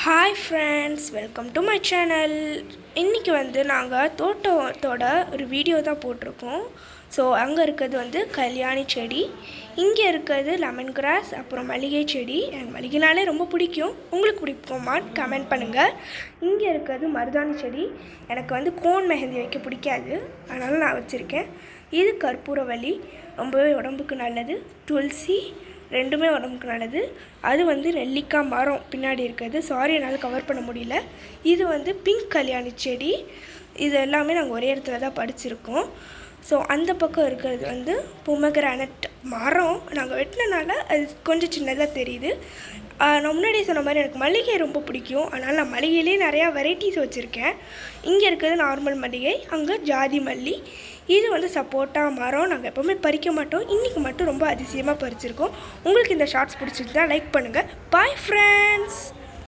Hi friends, welcome to my channel. இன்றைக்கி நாங்கள் தோட்டத்தோட ஒரு வீடியோ தான் போட்டிருக்கோம். ஸோ அங்கே இருக்கிறது கல்யாணி செடி, இங்கே இருக்கிறது லெமன் கிராஸ், அப்புறம் மல்லிகை செடி. எனக்கு மல்லிகைனாலே ரொம்ப பிடிக்கும். உங்களுக்கு பிடிக்குமான்னு கமெண்ட் பண்ணுங்கள். இங்கே இருக்கிறது மருதாணி செடி. எனக்கு கோன் மெஹந்தி வைக்க பிடிக்காது, அதனால் நான் வச்சுருக்கேன். இது கற்பூரவள்ளி, ரொம்பவே உடம்புக்கு நல்லது. துளசி ரெண்டுமே உடம்புக்கு நல்லது. அது நெல்லிக்காய் மரம் பின்னாடி இருக்கிறது. சாரி, என்னால் கவர் பண்ண முடியல. இது பிங்க் கல்யாணி செடி. இது எல்லாமே நாங்கள் ஒரே இடத்துல தான் படிச்சிருக்கோம். ஸோ அந்த பக்கம் இருக்கிறது பொமக்ரானட் மரம். நாங்கள் வெட்டினனால அது கொஞ்சம் சின்னதாக தெரியுது. நான் முன்னாடியே சொன்ன மாதிரி எனக்கு மல்லிகை ரொம்ப பிடிக்கும், அதனால் நான் மல்லிகையிலே நிறையா வெரைட்டிஸ் வச்சுருக்கேன். இங்கே இருக்கிறது நார்மல் மல்லிகை, அங்கே ஜாதி மல்லி. இது சப்போட்டா மரம். நாங்கள் எப்போவுமே பறிக்க மாட்டோம், இன்றைக்கி மட்டும் ரொம்ப அதிசயமாக பறிச்சிருக்கோம். உங்களுக்கு இந்த ஷார்ட்ஸ் பிடிச்சிருந்தா லைக் பண்ணுங்கள். Bye friends.